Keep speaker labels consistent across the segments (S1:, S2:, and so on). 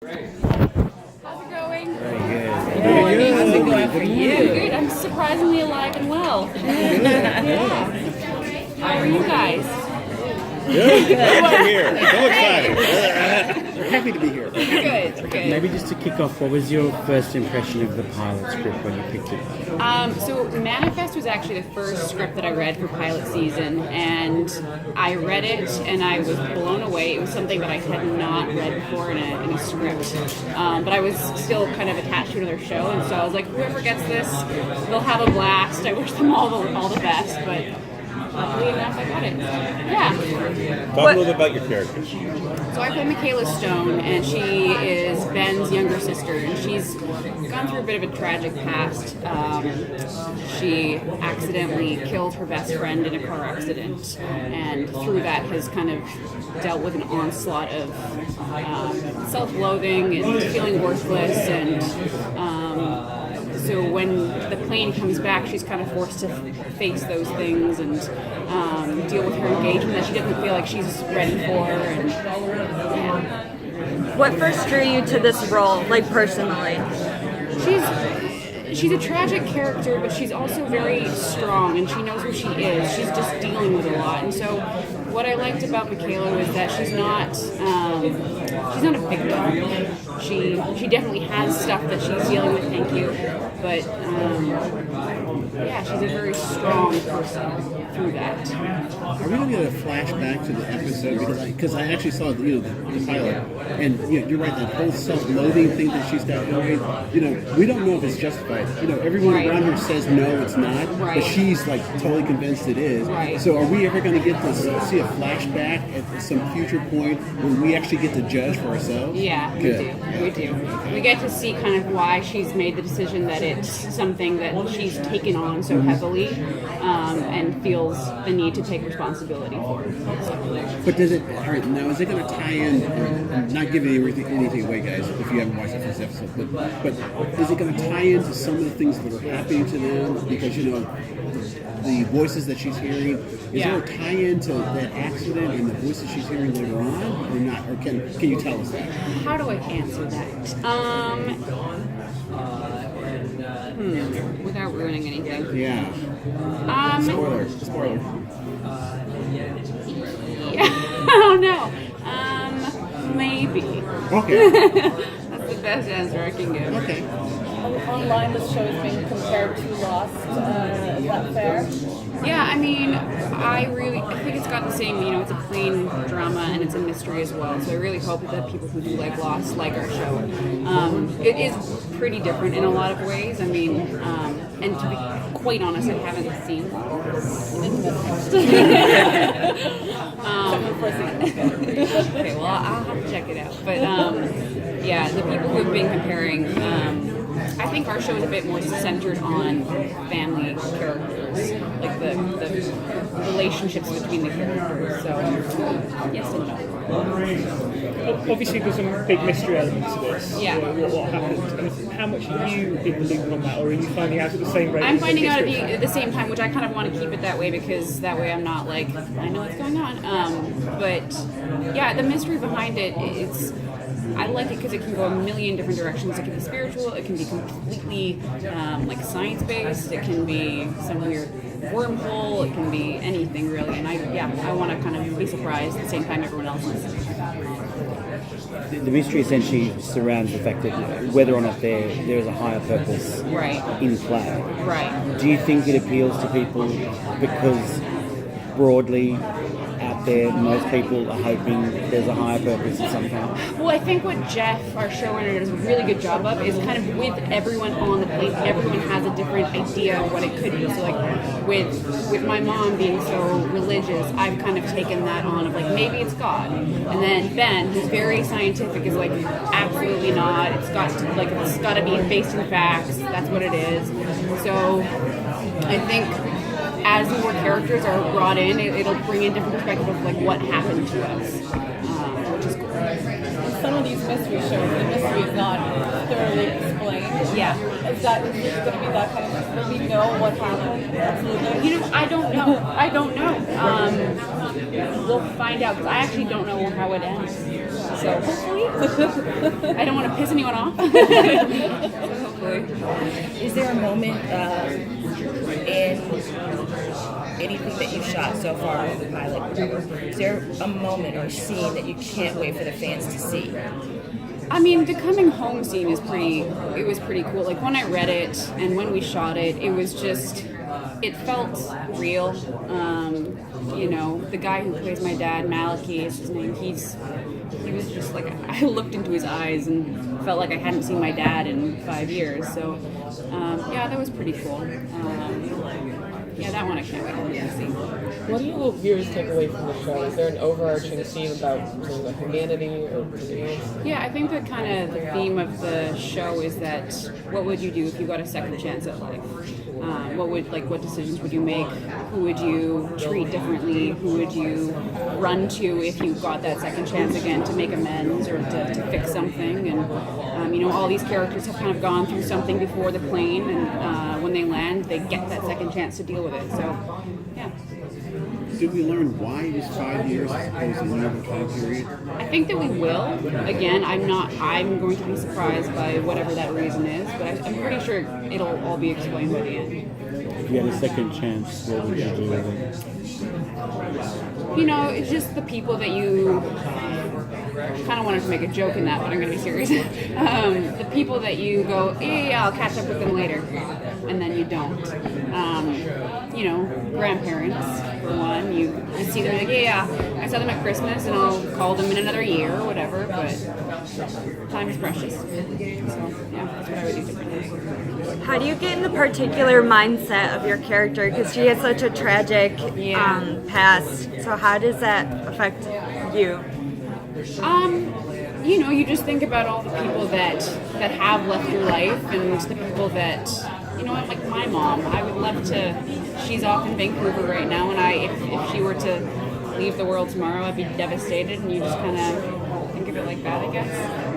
S1: How's it going?
S2: Very good.
S1: How's it going for you? Good. I'm surprisingly alive and well. Yeah. How are you guys?
S2: Good. Glad you're here. So excited. We're happy to be here.
S1: Good.
S3: Maybe just to kick off, what was your first impression of the pilot script when you picked it up?
S1: So Manifest was actually the first script that I read for pilot season, and I read it and I was blown away. It was something that I had not read before in a script, but I was still kind of attached to another show, and so I was like, whoever gets this, they'll have a blast. I wish them all the best, but luckily enough, I got it. Yeah.
S2: Talk a little bit about your character.
S1: So I play Michaela Stone, and she is Ben's younger sister, and she's gone through a bit of a tragic past. She accidentally killed her best friend in a car accident, and through that has kind of dealt with an onslaught of self-loathing and feeling worthless, and so when the plane comes back, she's kind of forced to face those things and deal with her engagement that she doesn't feel like she's ready for. And yeah.
S4: What first drew you to this role, like personally?
S1: She's a tragic character, but she's also very strong, and she knows who she is. She's just dealing with a lot, and so what I liked about Michaela was that she's not a victim. She definitely has stuff that she's dealing with. Thank you, but yeah, she's a very strong person through that.
S5: Are we going to get a flashback to the episode? Because I actually saw the pilot, and you're right, that whole self-loathing thing that she's got going. We don't know if it's justified. Everyone around her says no, it's not, but she's like totally convinced it is.
S1: Right.
S5: So are we ever going to get to see a flashback at some future point when we actually get to judge for ourselves?
S1: Yeah, we do. We get to see kind of why she's made the decision that it's something that she's taken on so heavily, and feels the need to take responsibility for.
S5: But does it? All right, now is it going to tie in? I'm not giving anything away, guys, if you haven't watched the first episode. But is it going to tie into some of the things that are happening to them? Because the voices that she's hearing, is there a tie into that accident and the voices she's hearing later on, or not? Or can you tell us that?
S1: How do I answer that? Without ruining anything.
S5: Yeah. Spoiler.
S1: Yeah, I don't know. Maybe.
S5: Okay.
S1: That's the best answer I can give.
S5: Okay.
S6: Online, the show is being compared to Lost. Is that fair?
S1: Yeah, I mean, I think it's got the same, it's a clean drama and it's a mystery as well. So I really hope that people who do like Lost like our show. It is pretty different in a lot of ways. I mean, and to be quite honest, I haven't seen Lost. Okay, well, I'll have to check it out. But yeah, the people who have been comparing, I think our show is a bit more centered on family characters, like the relationships between the characters. So, yes and no.
S6: Obviously, there's some big mystery elements to this.
S1: Yeah.
S6: What happened? And how much are you in the loop on that, or are you finding out at the same rate?
S1: I'm finding out at the same time, which I kind of want to keep it that way because that way I'm not like, I know what's going on. But yeah, the mystery behind it, I like it because it can go a million different directions. It can be spiritual, it can be completely like science-based, it can be some weird wormhole, it can be anything really. And I want to kind of be surprised at the same time everyone else is.
S3: The mystery essentially surrounds the fact that whether or not there is a higher purpose in play.
S1: Right.
S3: Do you think it appeals to people because broadly out there, most people are hoping there's a higher purpose of some kind?
S1: Well, I think what Jeff, our showrunner, does a really good job of is kind of with everyone on the plate, everyone has a different idea of what it could be. So like with my mom being so religious, I've kind of taken that on of like, maybe it's God. And then Ben, who's very scientific, is like, absolutely not. It's got to be based in facts. That's what it is. So I think as more characters are brought in, it'll bring in different perspective of like what happened to us, which is cool.
S6: In some of these mystery shows, the mystery is not thoroughly explained.
S1: Yeah.
S6: Is going to be that kind of mystery? Do we know what happened? Absolutely.
S1: I don't know. We'll find out because I actually don't know how it ends. So hopefully, I don't want to piss anyone off. So hopefully.
S7: Is there a moment in anything that you've shot so far, the pilot, whatever, is there a moment or a scene that you can't wait for the fans to see?
S1: I mean, the coming home scene is it was pretty cool. Like, when I read it and when we shot it, it was just, it felt real. You know, the guy who plays my dad, Malachi is his name, he was just like, I looked into his eyes and felt like I hadn't seen my dad in 5 years. So, yeah, that was pretty cool. Yeah, that one I can't wait to see.
S8: What do you hope viewers take away from the show? Is there an overarching theme about something like humanity or resilience?
S1: Yeah, I think that kind of the theme of the show is that what would you do if you got a second chance at life? What decisions would you make? Who would you treat differently? Who would you run to if you got that second chance again to make amends or to fix something? And you know, all these characters have kind of gone through something before the plane, and when they land, they get that second chance to deal with it. So, yeah.
S5: Did we learn why it was 5 years as opposed to another time period?
S1: I think that we will. Again, I'm going to be surprised by whatever that reason is, but I'm pretty sure it'll all be explained by the end.
S3: If you had a second chance, what would you do with it?
S1: You know, it's just the people that you kind of wanted to make a joke in that, but I'm going to be serious. The people that you go, yeah, I'll catch up with them later, and then you don't. You know, grandparents, for one. You see them like, yeah, I saw them at Christmas, and I'll call them in another year or whatever, but time is precious. So, yeah, that's what I would do differently.
S4: How do you get in the particular mindset of your character? Because she has such a tragic past. So how does that affect you?
S1: You know, you just think about all the people that have left your life, and the people that, you know what, like my mom. I would love to. She's off in Vancouver right now, and if she were to leave the world tomorrow, I'd be devastated. And you just kind of think of it like that, I guess.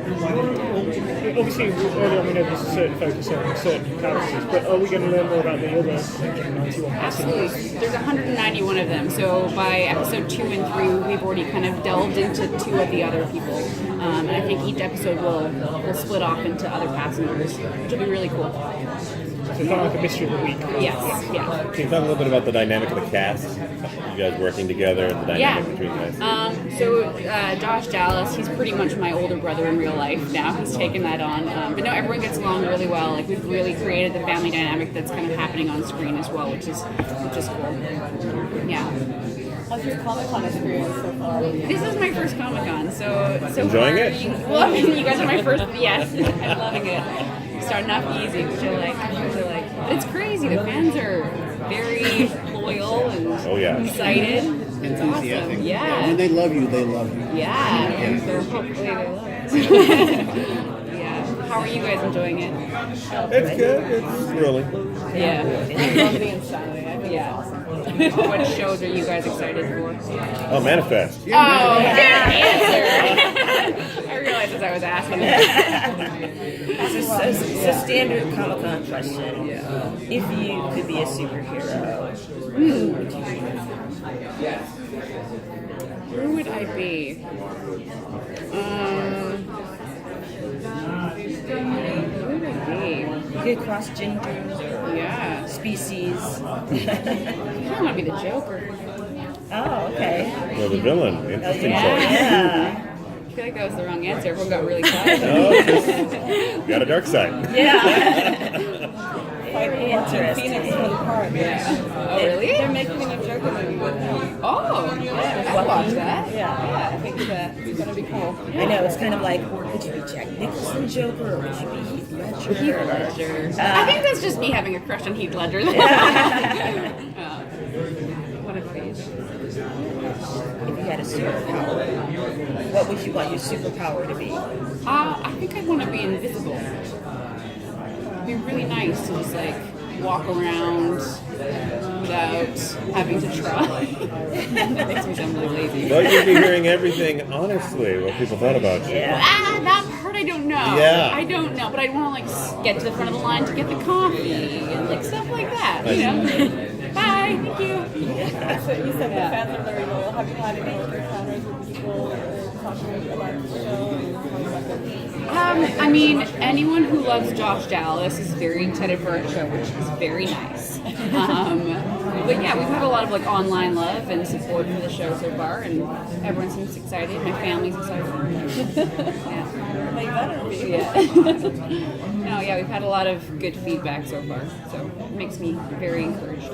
S8: Obviously, earlier on we know there's a certain focus on certain characters, but are we going to learn more about the other 191
S1: Absolutely. There's 191 of them, so by episode 2 and 3, we've already kind of delved into 2 of the other people. And I think each episode will split off into other passengers, which will be really cool.
S8: So kind of like a mystery of the week.
S1: Yes, yeah.
S2: Can you talk a little bit about the dynamic of the cast? You guys working together and the dynamic between you guys?
S1: So Josh Dallas, he's pretty much my older brother in real life now. He's taken that on. But no, everyone gets along really well. Like, we've really created the family dynamic that's kind of happening on screen as well, which is cool. Yeah.
S6: How's your Comic-Con experience so far?
S1: This is my first Comic-Con, so
S2: Enjoying
S1: far,
S2: it?
S1: Well, I mean, you guys are my first. Yes, I'm loving it. Starting off easy, which I like. But it's crazy. The fans are very loyal and excited. It's
S5: Enthusiastic.
S1: awesome. Yeah.
S5: When they love you, they love you.
S1: Yeah. So hopefully they love us. Yeah. How are you guys enjoying it?
S2: It's good. It's thrilling.
S1: Yeah.
S6: Comedy and Saturday. I think it's awesome.
S1: What shows are you guys excited for?
S2: Oh, Manifest.
S1: Oh, good answer. I realized as I was asking.
S7: So standard Comic-Con question. If you could be a superhero, who would you be?
S1: Who would I be? Who would I be?
S7: You could cross genders or
S1: Yeah.
S7: species.
S1: I want to be the Joker.
S7: Oh, okay.
S2: Well, the villain. Interesting choice.
S7: Yeah.
S1: I feel like that was the wrong answer. Everyone got really quiet.
S2: No, just got a dark side.
S7: Yeah.
S6: Very
S7: interesting.
S6: Phoenix for the part.
S1: Yeah. Oh, really?
S6: They're making a Joker movie with him.
S1: Oh, yeah. I'd watch that.
S6: Yeah, I think it's gonna be cool.
S7: I know, it's kind of like, would you be Jack Nicholson Joker or would you be Heath Ledger?
S1: Heath Ledger. I think that's just me having a crush on Heath Ledger. What about you?
S7: If you had a superpower, what would you want your superpower to be?
S1: I think I'd want to be invisible. It'd be really nice to just like walk around without having to try. That makes me sound really lazy.
S2: Well, you'd be hearing everything honestly, what people thought about you.
S1: That part I don't know.
S2: Yeah.
S1: I don't know, but I want to like get to the front of the line to get the coffee and like stuff like that. You know. Bye. Thank you.
S6: So you said the fans are very loyal. Have you had any encounters with people talking about the show and how you got there?
S1: I mean, anyone who loves Josh Dallas is very excited for our show, which is very nice. But yeah, we've had a lot of like online love and support for the show so far, and everyone seems excited. My family's excited. Yeah.
S6: They better be.
S1: Yeah. No, yeah, we've had a lot of good feedback so far, so it makes me very encouraged.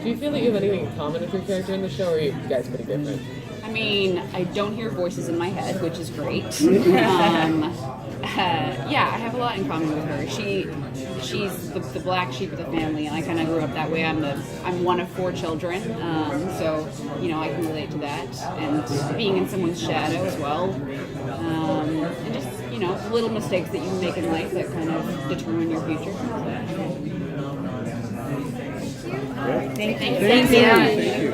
S9: Do you feel that you have anything in common with your character in the show, or are you guys pretty different?
S1: I mean, I don't hear voices in my head, which is great. Yeah, I have a lot in common with her. She's the black sheep of the family, and I kind of grew up that way. I'm one of 4 children, so you know I can relate to that, and being in someone's shadow as well, and just you know little mistakes that you make in life that kind of determine your future.
S4: Thank you.
S5: Thank you.